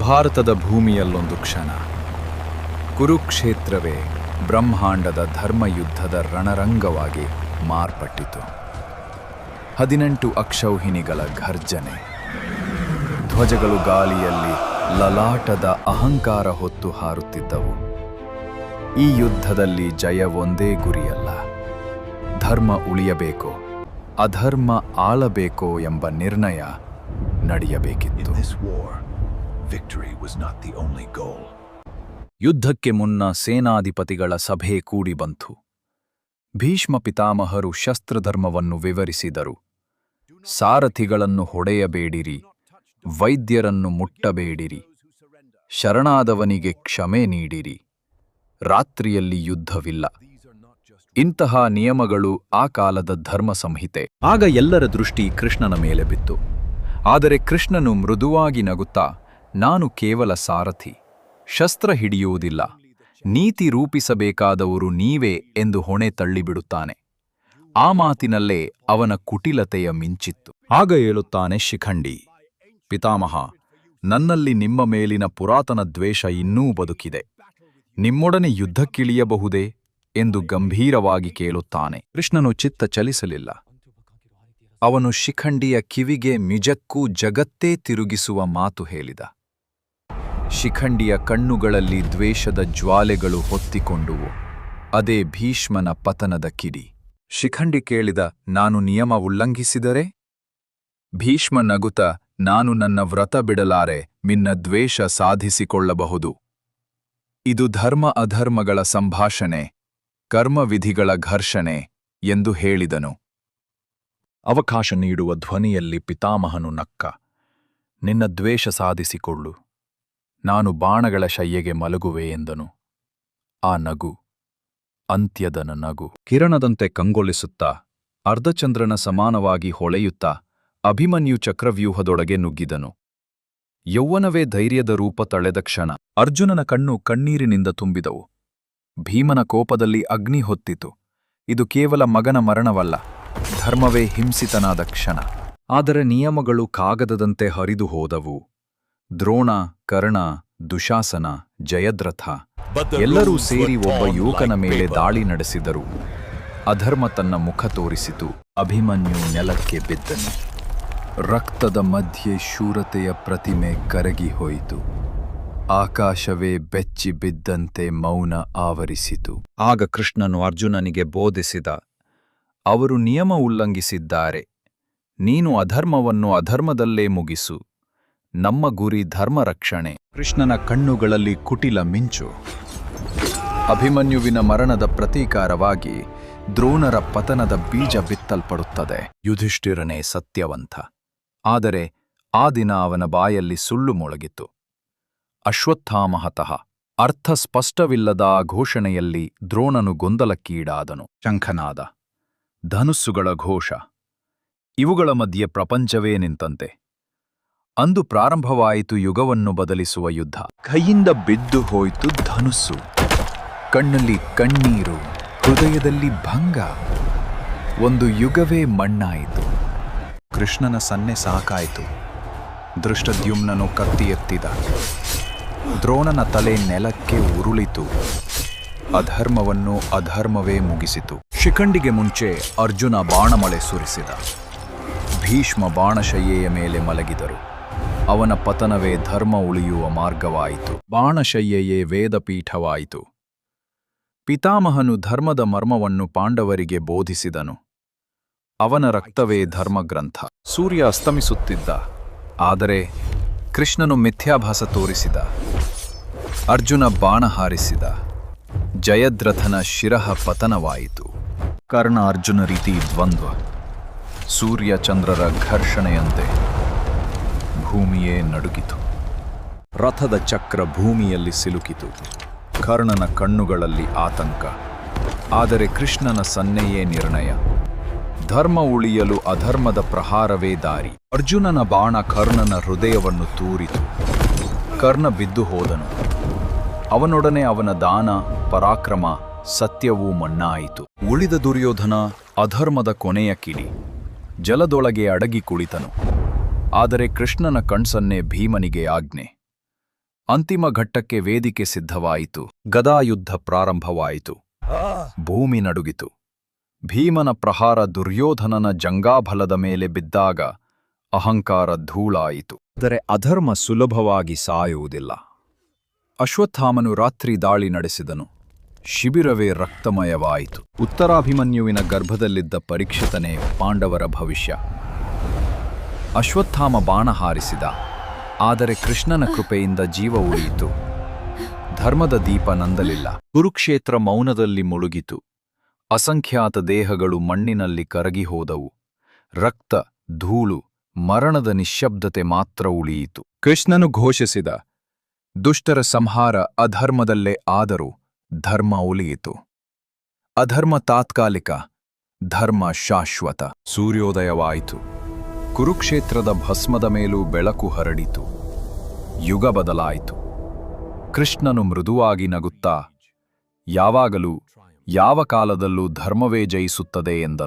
ಭಾರತದ ಭೂಮಿಯಲ್ಲೊಂದು ಕ್ಷಣ. ಕುರುಕ್ಷೇತ್ರವೇ ಬ್ರಹ್ಮಾಂಡದ ಧರ್ಮಯುದ್ಧದ ರಣರಂಗವಾಗಿ ಮಾರ್ಪಟ್ಟಿತು. 18 ಅಕ್ಷೌಹಿಣಿಗಳ ಘರ್ಜನೆ, ಧ್ವಜಗಳು ಗಾಳಿಯಲ್ಲಿ ಲಲಾಟದ ಅಹಂಕಾರ ಹೊತ್ತು ಹಾರುತ್ತಿದ್ದವು. ಈ ಯುದ್ಧದಲ್ಲಿ ಜಯ ಒಂದೇ ಗುರಿಯಲ್ಲ, ಧರ್ಮ ಉಳಿಯಬೇಕೋ ಅಧರ್ಮ ಆಳಬೇಕೋ ಎಂಬ ನಿರ್ಣಯ ನಡೆಯಬೇಕಿತ್ತು. ಯುದ್ಧಕ್ಕೆ ಮುನ್ನ ಸೇನಾಧಿಪತಿಗಳ ಸಭೆ ಕೂಡಿ ಬಂತು. ಭೀಷ್ಮ ಪಿತಾಮಹರು ಶಸ್ತ್ರಧರ್ಮವನ್ನು ವಿವರಿಸಿದರು. ಸಾರಥಿಗಳನ್ನು ಹೊಡೆಯಬೇಡಿರಿ, ವೈದ್ಯರನ್ನು ಮುಟ್ಟಬೇಡಿರಿ, ಶರಣಾದವನಿಗೆ ಕ್ಷಮೆ ನೀಡಿರಿ, ರಾತ್ರಿಯಲ್ಲಿ ಯುದ್ಧವಿಲ್ಲ. ಇಂತಹ ನಿಯಮಗಳು ಆ ಕಾಲದ ಧರ್ಮ ಸಂಹಿತೆ. ಆಗ ಎಲ್ಲರ ದೃಷ್ಟಿ ಕೃಷ್ಣನ ಮೇಲೆ ಬಿತ್ತು. ಆದರೆ ಕೃಷ್ಣನು ಮೃದುವಾಗಿ ನಗುತ್ತಾ, ನಾನು ಕೇವಲ ಸಾರಥಿ, ಶಸ್ತ್ರ ಹಿಡಿಯುವುದಿಲ್ಲ, ನೀತಿ ರೂಪಿಸಬೇಕಾದವರು ನೀವೇ ಎಂದು ಹೊಣೆ ತಳ್ಳಿಬಿಡುತ್ತಾನೆ. ಆ ಮಾತಿನಲ್ಲೇ ಅವನ ಕುಟಿಲತೆಯ ಮಿಂಚಿತ್ತು. ಆಗ ಹೇಳುತ್ತಾನೆ ಶಿಖಂಡಿ, ಪಿತಾಮಹ, ನನ್ನಲ್ಲಿ ನಿಮ್ಮ ಮೇಲಿನ ಪುರಾತನ ದ್ವೇಷ ಇನ್ನೂ ಬದುಕಿದೆ. ನಿಮ್ಮೊಡನೆ ಯುದ್ಧಕ್ಕಿಳಿಯಬಹುದೇ ಎಂದು ಗಂಭೀರವಾಗಿ ಕೇಳುತ್ತಾನೆ. ಕೃಷ್ಣನು ಚಿತ್ತ ಚಲಿಸಲಿಲ್ಲ. ಅವನು ಶಿಖಂಡಿಯ ಕಿವಿಗೆ ನಿಜಕ್ಕೂ ಜಗತ್ತೇ ತಿರುಗಿಸುವ ಮಾತು ಹೇಳಿದ. ಶಿಖಂಡಿಯ ಕಣ್ಣುಗಳಲ್ಲಿ ದ್ವೇಷದ ಜ್ವಾಲೆಗಳು ಹೊತ್ತಿಕೊಂಡುವು. ಅದೇ ಭೀಷ್ಮನ ಪತನದ ಕಿಡಿ. ಶಿಖಂಡಿ ಕೇಳಿದ, ನಾನು ನಿಯಮ ಉಲ್ಲಂಘಿಸಿದರೆ? ಭೀಷ್ಮ ನಗುತ, ನಾನು ನನ್ನ ವ್ರತ ಬಿಡಲಾರೆ, ನಿನ್ನ ದ್ವೇಷ ಸಾಧಿಸಿಕೊಳ್ಳಬಹುದು. ಇದು ಧರ್ಮ ಅಧರ್ಮಗಳ ಸಂಭಾಷಣೆ, ಕರ್ಮವಿಧಿಗಳ ಘರ್ಷಣೆ ಎಂದು ಹೇಳಿದನು. ಅವಕಾಶ ನೀಡುವ ಧ್ವನಿಯಲ್ಲಿ ಪಿತಾಮಹನು ನಕ್ಕ. ನಿನ್ನ ದ್ವೇಷ ಸಾಧಿಸಿಕೊಳ್ಳು, ನಾನು ಬಾಣಗಳ ಶಯ್ಯೆಗೆ ಮಲಗುವೆ ಎಂದನು. ಆ ನಗು ಅಂತ್ಯದನ ನಗು. ಕಿರಣದಂತೆ ಕಂಗೊಳಿಸುತ್ತಾ, ಅರ್ಧಚಂದ್ರನ ಸಮಾನವಾಗಿ ಹೊಳೆಯುತ್ತಾ ಅಭಿಮನ್ಯು ಚಕ್ರವ್ಯೂಹದೊಳಗೆ ನುಗ್ಗಿದನು. ಯೌವನವೇ ಧೈರ್ಯದ ರೂಪ ತಳೆದ ಕ್ಷಣ. ಅರ್ಜುನನ ಕಣ್ಣು ಕಣ್ಣೀರಿನಿಂದ ತುಂಬಿದವು. ಭೀಮನ ಕೋಪದಲ್ಲಿ ಅಗ್ನಿ ಹೊತ್ತಿತು. ಇದು ಕೇವಲ ಮಗನ ಮರಣವಲ್ಲ, ಧರ್ಮವೇ ಹಿಂಸಿತನಾದ ಕ್ಷಣ. ಆದರೆ ನಿಯಮಗಳು ಕಾಗದದಂತೆ ಹರಿದು ಹೋದವು. ದ್ರೋಣ, ಕರ್ಣ, ದುಶಾಸನ, ಜಯದ್ರಥ ಎಲ್ಲರೂ ಸೇರಿ ಒಬ್ಬ ಯುವಕನ ಮೇಲೆ ದಾಳಿ ನಡೆಸಿದರು. ಅಧರ್ಮ ತನ್ನ ಮುಖ ತೋರಿಸಿತು. ಅಭಿಮನ್ಯು ನೆಲಕ್ಕೆ ಬಿದ್ದನು. ರಕ್ತದ ಮಧ್ಯೆ ಶೂರತೆಯ ಪ್ರತಿಮೆ ಕರಗಿ ಹೋಯಿತು. ಆಕಾಶವೇ ಬೆಚ್ಚಿ ಬಿದ್ದಂತೆ ಮೌನ ಆವರಿಸಿತು. ಆಗ ಕೃಷ್ಣನು ಅರ್ಜುನನಿಗೆ ಬೋಧಿಸಿದ, ಅವರು ನಿಯಮ ಉಲ್ಲಂಘಿಸಿದ್ದಾರೆ. ನೀನು ಅಧರ್ಮವನ್ನು ಅಧರ್ಮದಲ್ಲೇ ಮುಗಿಸು. ನಮ್ಮ ಗುರಿ ಧರ್ಮ ರಕ್ಷಣೆ. ಕೃಷ್ಣನ ಕಣ್ಣುಗಳಲ್ಲಿ ಕುಟಿಲ ಮಿಂಚು. ಅಭಿಮನ್ಯುವಿನ ಮರಣದ ಪ್ರತೀಕಾರವಾಗಿ ದ್ರೋಣರ ಪತನದ ಬೀಜ ಬಿತ್ತಲ್ಪಡುತ್ತದೆ. ಯುಧಿಷ್ಠಿರನೇ ಸತ್ಯವಂತ. ಆದರೆ ಆ ದಿನ ಅವನ ಬಾಯಲ್ಲಿ ಸುಳ್ಳು ಮೊಳಗಿತು. ಅಶ್ವತ್ಥಾಮಹತಃ ಅರ್ಥ ಸ್ಪಷ್ಟವಿಲ್ಲದ ಆ ಘೋಷಣೆಯಲ್ಲಿ ದ್ರೋಣನು ಗೊಂದಲಕ್ಕೀಡಾದನು. ಶಂಖನಾದ, ಧನುಸ್ಸುಗಳ ಘೋಷ, ಇವುಗಳ ಮಧ್ಯೆ ಪ್ರಪಂಚವೇ ನಿಂತಂತೆ. ಅಂದು ಪ್ರಾರಂಭವಾಯಿತು ಯುಗವನ್ನು ಬದಲಿಸುವ ಯುದ್ಧ. ಕೈಯಿಂದ ಬಿದ್ದು ಹೋಯಿತು ಧನುಸ್ಸು. ಕಣ್ಣಲ್ಲಿ ಕಣ್ಣೀರು, ಹೃದಯದಲ್ಲಿ ಭಂಗ. ಒಂದು ಯುಗವೇ ಮಣ್ಣಾಯಿತು. ಕೃಷ್ಣನ ಸನ್ನೆ ಸಾಕಾಯಿತು. ದೃಷ್ಟದ್ಯುಮ್ನನು ಕತ್ತಿ ಎತ್ತಿದ. ದ್ರೋಣನ ತಲೆ ನೆಲಕ್ಕೆ ಉರುಳಿತು. ಅಧರ್ಮವನ್ನು ಅಧರ್ಮವೇ ಮುಗಿಸಿತು. ಶಿಖಂಡಿಗೆ ಮುಂಚೆ ಅರ್ಜುನ ಬಾಣಮಳೆ ಸುರಿಸಿದ. ಭೀಷ್ಮ ಬಾಣಶಯ್ಯೆಯ ಮೇಲೆ ಮಲಗಿದರು. ಅವನ ಪತನವೇ ಧರ್ಮ ಉಳಿಯುವ ಮಾರ್ಗವಾಯಿತು. ಬಾಣಶಯ್ಯೆಯೇ ವೇದಪೀಠವಾಯಿತು. ಪಿತಾಮಹನು ಧರ್ಮದ ಮರ್ಮವನ್ನು ಪಾಂಡವರಿಗೆ ಬೋಧಿಸಿದನು. ಅವನ ರಕ್ತವೇ ಧರ್ಮಗ್ರಂಥ. ಸೂರ್ಯ ಅಸ್ತಮಿಸುತ್ತಿದ್ದ. ಆದರೆ ಕೃಷ್ಣನು ಮಿಥ್ಯಾಭಾಸ ತೋರಿಸಿದ. ಅರ್ಜುನ ಬಾಣ ಹಾರಿಸಿದ. ಜಯದ್ರಥನ ಶಿರಃ ಪತನವಾಯಿತು. ಕರ್ಣ ಅರ್ಜುನ ರೀತಿ ದ್ವಂದ್ವ. ಸೂರ್ಯ ಚಂದ್ರರ ಘರ್ಷಣೆಯಂತೆ ಭೂಮಿಯೇ ನಡುಗಿತು. ರಥದ ಚಕ್ರ ಭೂಮಿಯಲ್ಲಿ ಸಿಲುಕಿತು. ಕರ್ಣನ ಕಣ್ಣುಗಳಲ್ಲಿ ಆತಂಕ. ಆದರೆ ಕೃಷ್ಣನ ಸನ್ನೆಯೇ ನಿರ್ಣಯ. ಧರ್ಮ ಉಳಿಯಲು ಅಧರ್ಮದ ಪ್ರಹಾರವೇ ದಾರಿ. ಅರ್ಜುನನ ಬಾಣ ಕರ್ಣನ ಹೃದಯವನ್ನು ತೂರಿತು. ಕರ್ಣ ಬಿದ್ದು ಹೋದನು. ಅವನೊಡನೆ ಅವನ ದಾನ, ಪರಾಕ್ರಮ, ಸತ್ಯವೂ ಮಣ್ಣಾಯಿತು. ಉಳಿದ ದುರ್ಯೋಧನ ಅಧರ್ಮದ ಕೊನೆಯ ಕಿಡಿ. ಜಲದೊಳಗೆ ಅಡಗಿ ಕುಳಿತನು. ಆದರೆ ಕೃಷ್ಣನ ಕಣ್ಸನ್ನೇ ಭೀಮನಿಗೆ ಆಜ್ಞೆ. ಅಂತಿಮ ಘಟ್ಟಕ್ಕೆ ವೇದಿಕೆ ಸಿದ್ಧವಾಯಿತು. ಗದಾಯುದ್ಧ ಪ್ರಾರಂಭವಾಯಿತು. ಭೂಮಿ ನಡುಗಿತು. ಭೀಮನ ಪ್ರಹಾರ ದುರ್ಯೋಧನನ ಜಂಘಾಬಲದ ಮೇಲೆ ಬಿದ್ದಾಗ ಅಹಂಕಾರ ಧೂಳಾಯಿತು. ಆದರೆ ಅಧರ್ಮ ಸುಲಭವಾಗಿ ಸಾಯುವುದಿಲ್ಲ. ಅಶ್ವತ್ಥಾಮನು ರಾತ್ರಿ ದಾಳಿ ನಡೆಸಿದನು. ಶಿಬಿರವೇ ರಕ್ತಮಯವಾಯಿತು. ಉತ್ತರಾಭಿಮನ್ಯುವಿನ ಗರ್ಭದಲ್ಲಿದ್ದ ಪರೀಕ್ಷಿತನೇ ಪಾಂಡವರ ಭವಿಷ್ಯ. ಅಶ್ವತ್ಥಾಮ ಬಾಣ ಹಾರಿಸಿದ, ಆದರೆ ಕೃಷ್ಣನ ಕೃಪೆಯಿಂದ ಜೀವ ಉಳಿಯಿತು. ಧರ್ಮದ ದೀಪ ನಂದಲಿಲ್ಲ. ಕುರುಕ್ಷೇತ್ರ ಮೌನದಲ್ಲಿ ಮುಳುಗಿತು. ಅಸಂಖ್ಯಾತ ದೇಹಗಳು ಮಣ್ಣಿನಲ್ಲಿ ಕರಗಿ ಹೋದವು. ರಕ್ತ, ಧೂಳು, ಮರಣದ ನಿಶ್ಶಬ್ದತೆ ಮಾತ್ರ ಉಳಿಯಿತು. ಕೃಷ್ಣನು ಘೋಷಿಸಿದ, ದುಷ್ಟರ ಸಂಹಾರ ಅಧರ್ಮದಲ್ಲೇ ಆದರೂ ಧರ್ಮ ಉಳಿಯಿತು. ಅಧರ್ಮ ತಾತ್ಕಾಲಿಕ, ಧರ್ಮ ಶಾಶ್ವತ. ಸೂರ್ಯೋದಯವಾಯಿತು. ಕುರುಕ್ಷೇತ್ರದ ಭಸ್ಮದ ಮೇಲೂ ಬೆಳಕು ಹರಡಿತು. ಯುಗ ಬದಲಾಯಿತು. ಕೃಷ್ಣನು ಮೃದುವಾಗಿ ನಗುತ್ತಾ, ಯಾವಾಗಲೂ ಯಾವ ಕಾಲದಲ್ಲೂ ಧರ್ಮವೇ ಜಯಿಸುತ್ತದೆ ಎಂದನು.